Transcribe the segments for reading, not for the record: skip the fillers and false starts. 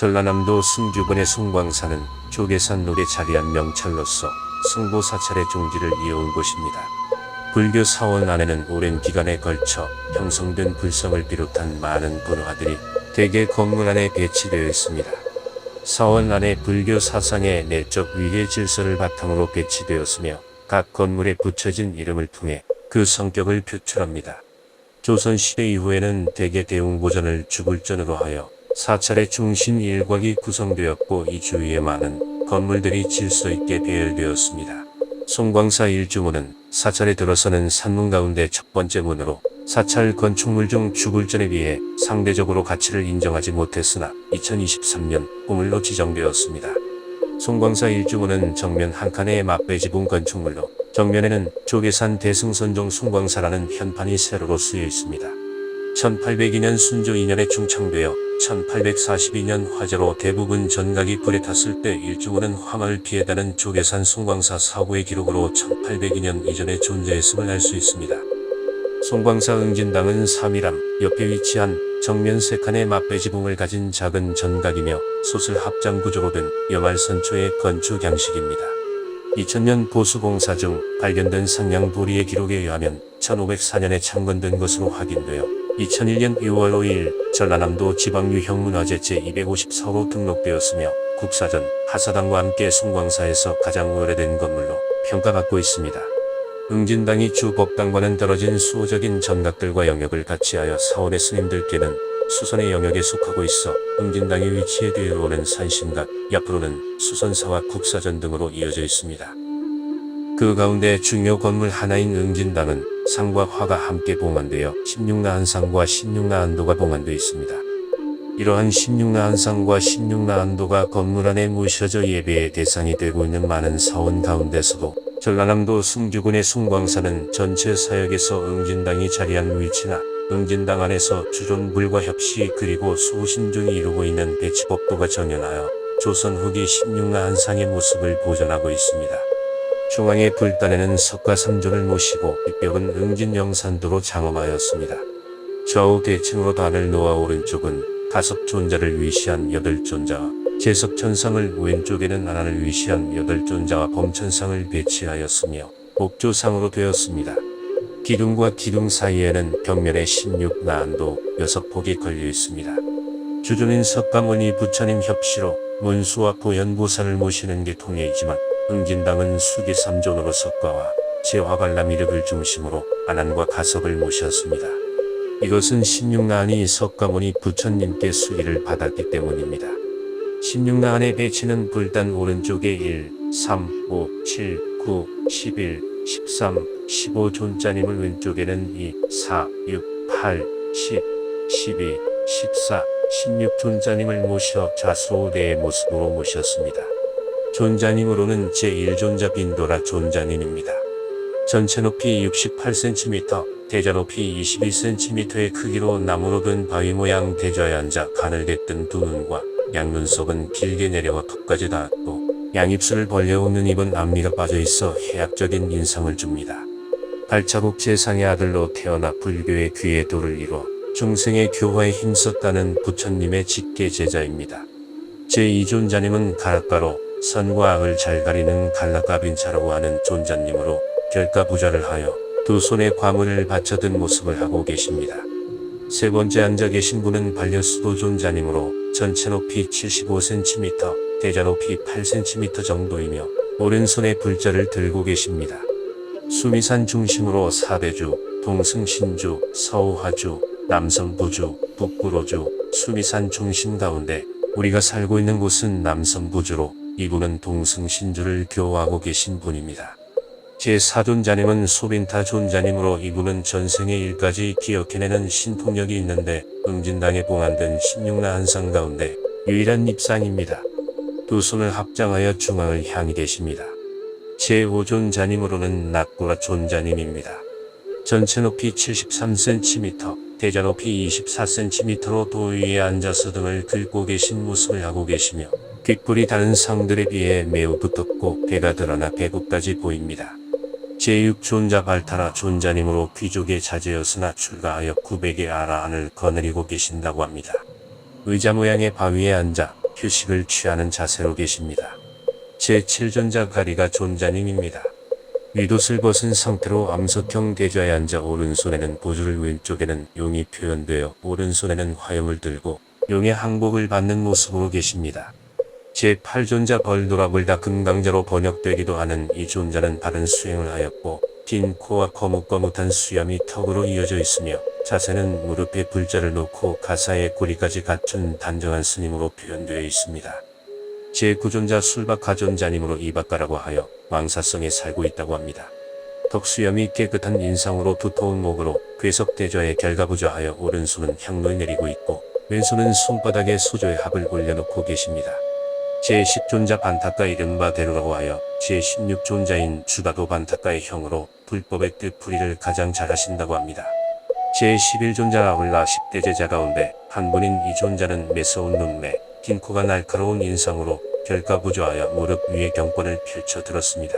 전라남도 승주군의 송광사는 조계산록에 자리한 명찰로서 승보 사찰의 종지를 이어온 곳입니다. 불교 사원 안에는 오랜 기간에 걸쳐 형성된 불성을 비롯한 많은 분화들이 대개 건물 안에 배치되어 있습니다. 사원 안에 불교 사상의 내적 위계 질서를 바탕으로 배치되었으며 각 건물에 붙여진 이름을 통해 그 성격을 표출합니다. 조선시대 이후에는 대개 대웅보전을 주불전으로 하여 사찰의 중심 일곽이 구성되었고 이 주위에 많은 건물들이 질서 있게 배열되었습니다. 송광사 일주문은 사찰에 들어서는 산문 가운데 첫 번째 문으로 사찰 건축물 중 주불전에 비해 상대적으로 가치를 인정하지 못했으나 2023년 보물로 지정되었습니다. 송광사 일주문은 정면 한 칸의 맞배지붕 건축물로 정면에는 조계산 대승선종 송광사라는 현판이 세로로 쓰여 있습니다. 1802년 순조 2년에 충청되어 1842년 화재로 대부분 전각이 불에 탔을 때 일주문은 화마를 피해다는 조계산 송광사 사고의 기록으로 1802년 이전에 존재했음을 알 수 있습니다. 송광사 응진당은 삼일암 옆에 위치한 정면 3칸의 맞배지붕을 가진 작은 전각이며 소슬 합장 구조로 된 여말선초의 건축 양식입니다. 2000년 보수공사 중 발견된 상량 도리의 기록에 의하면 1504년에 창건된 것으로 확인되어 2001년 6월 5일 전라남도 지방유형문화재 제254호로 등록되었으며 국사전, 하사당과 함께 송광사에서 가장 오래된 건물로 평가받고 있습니다. 응진당이 주 법당과는 떨어진 수호적인 전각들과 영역을 같이하여 사원의 스님들께는 수선의 영역에 속하고 있어 응진당의 위치에 뒤로는 산신각, 옆으로는 수선사와 국사전 등으로 이어져 있습니다. 그 가운데 중요 건물 하나인 응진당은 상과 화가 함께 봉안되어 16나한상과 16나한도가 봉안되어 있습니다. 이러한 16나한상과 16나한도가 건물 안에 모셔져 예배의 대상이 되고 있는 많은 사원 가운데서도 전라남도 승주군의 송광사는 전체 사역에서 응진당이 자리한 위치나 응진당 안에서 주존불과 협시 그리고 수호신중이 이루고 있는 배치법도가 정연하여 조선 후기 16나한상의 모습을 보존하고 있습니다. 중앙의 불단에는 석가삼존을 모시고 뒷벽은 응진영산도로 장엄하였습니다. 좌우 대칭으로 단을 놓아 오른쪽은 가섭존자를 위시한 8존자와 제석천상을 왼쪽에는 안한을 위시한 8존자와 범천상을 배치하였으며 목조상으로 되었습니다. 기둥과 기둥 사이에는 벽면에 16나한도 6폭이 걸려 있습니다. 주존인 석가모니 부처님 협시로 문수와 보현보살을 모시는 게 통례이지만 응진당은 수기 3존으로 석가와 제화관람 이력을 중심으로 안한과 가섭을 모셨습니다. 이것은 16나한이 석가모니 부처님께 수기를 받았기 때문입니다. 16나한의 배치는 불단 오른쪽에 1, 3, 5, 7, 9, 11, 13, 15존자님을 왼쪽에는 2, 4, 6, 8, 10, 12, 14, 16존자님을 모셔 좌수호대의 모습으로 모셨습니다. 존자님으로는 제1존자 빈도라 존자님입니다. 전체 높이 68cm, 대자 높이 21cm의 크기로 나무로 든 바위 모양 대좌에 앉아 간을 댔던 두 눈과 양눈썹은 길게 내려와 턱까지 닿았고 양입술을 벌려 웃는 입은 앞니가 빠져있어 해학적인 인상을 줍니다. 발자국 제상의 아들로 태어나 불교의 귀의 도를 이뤄 중생의 교화에 힘썼다는 부처님의 직계 제자입니다. 제2존자님은 가락가로 선과 악을 잘 가리는 갈라가빈차라고 하는 존자님으로 결가부자를 하여 두 손에 과물을 받쳐든 모습을 하고 계십니다. 세 번째 앉아 계신 분은 반려수도 존자님으로 전체 높이 75cm, 대자 높이 8cm 정도이며 오른손에 불자를 들고 계십니다. 수미산 중심으로 사대주, 동승신주, 서우화주, 남성부주, 북구로주, 수미산 중심 가운데 우리가 살고 있는 곳은 남성부주로 이분은 동승신주를 교화하고 계신 분입니다. 제4존자님은 소빈타 존자님으로 이분은 전생의 일까지 기억해내는 신통력이 있는데 응진당에 봉안된 16나한상 가운데 유일한 입상입니다. 두 손을 합장하여 중앙을 향해 계십니다. 제5존자님으로는 낙구라 존자님입니다. 전체 높이 73cm, 대자 높이 24cm로 도 위에 앉아서 등을 긁고 계신 모습을 하고 계시며 귓불이 다른 상들에 비해 매우 두텁고 배가 드러나 배부까지 보입니다. 제6존자 발타라 존자님으로 귀족의 자제였으나 출가하여 900의 아라한을 거느리고 계신다고 합니다. 의자 모양의 바위에 앉아 휴식을 취하는 자세로 계십니다. 제7존자 가리가 존자님입니다. 윗옷을 벗은 상태로 암석형 대좌에 앉아 오른손에는 보주를 왼쪽에는 용이 표현되어 오른손에는 화염을 들고 용의 항복을 받는 모습으로 계십니다. 제8존자 벌도라불다 금강자로 번역되기도 하는 이 존자는 바른 수행을 하였고 긴 코와 거뭇거뭇한 수염이 턱으로 이어져 있으며 자세는 무릎에 불자를 놓고 가사에 꼬리까지 갖춘 단정한 스님으로 표현되어 있습니다. 제9존자 술박하존자님으로 이박가라고 하여 왕사성에 살고 있다고 합니다. 덕수염이 깨끗한 인상으로 두터운 목으로 괴석대좌에 결가부좌하여 오른손은 향로에 내리고 있고 왼손은 손바닥에 소조의 합을 올려놓고 계십니다. 제10존자 반타가 이른바 대루라고 하여 제16존자인 주다도 반타가의 형으로 불법의 뜻풀이를 가장 잘하신다고 합니다. 제11존자 아울라 10대 제자 가운데 한 분인 이 존자는 매서운 눈매, 긴 코가 날카로운 인상으로 결가부좌하여 무릎 위에 경권을 펼쳐 들었습니다.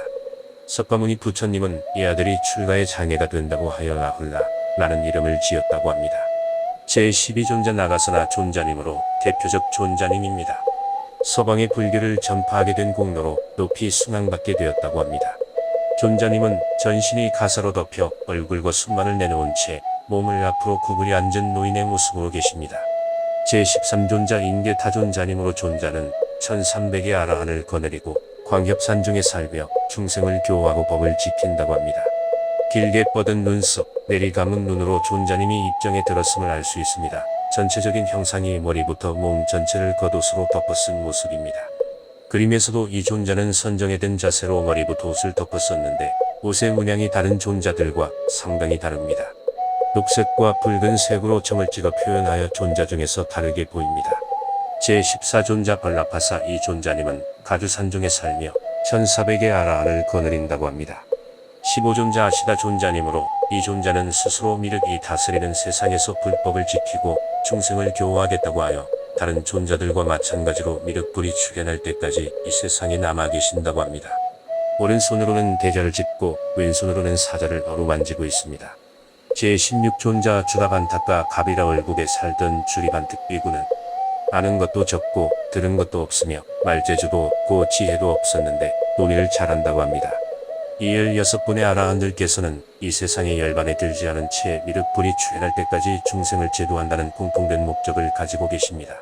석가모니 부처님은 이 아들이 출가의 장애가 된다고 하여 라훌라라는 이름을 지었다고 합니다. 제12존자 나가사나 존자님으로 대표적 존자님입니다. 서방의 불교를 전파하게 된 공로로 높이 순항받게 되었다고 합니다. 존자님은 전신이 가사로 덮여 얼굴과 숨만을 내놓은 채 몸을 앞으로 구부리 앉은 노인의 모습으로 계십니다. 제13존자 인계타존자님으로 존자는 1300의 아라한을 거느리고 광협산중에 살며 중생을 교화하고 법을 지킨다고 합니다. 길게 뻗은 눈썹, 내리감은 눈으로 존자님이 입정에 들었음을 알 수 있습니다. 전체적인 형상이 머리부터 몸 전체를 겉옷으로 덮어쓴 모습입니다. 그림에서도 이 존자는 선정에 든 자세로 머리부터 옷을 덮었었는데 옷의 문양이 다른 존자들과 상당히 다릅니다. 녹색과 붉은색으로 점을 찍어 표현하여 존자 중에서 다르게 보입니다. 제14존자 벌라파사 이 존자님은 가주산중에 살며 1400의 아라한을 거느린다고 합니다. 15존자 아시다 존자님으로 이 존자는 스스로 미륵이 다스리는 세상에서 불법을 지키고 중생을 교화하겠다고 하여 다른 존자들과 마찬가지로 미륵불이 출현할 때까지 이 세상에 남아 계신다고 합니다. 오른손으로는 대자를 짚고 왼손으로는 사자를 어루만지고 있습니다. 제16존자 주라반타가 가비라 월국에 살던 주리반특비구는 아는 것도 적고 들은 것도 없으며 말재주도 없고 지혜도 없었는데 논의를 잘한다고 합니다. 이 16분의 아라한들께서는 이 세상의 열반에 들지 않은 채 미륵불이 출현할 때까지 중생을 제도한다는 공통된 목적을 가지고 계십니다.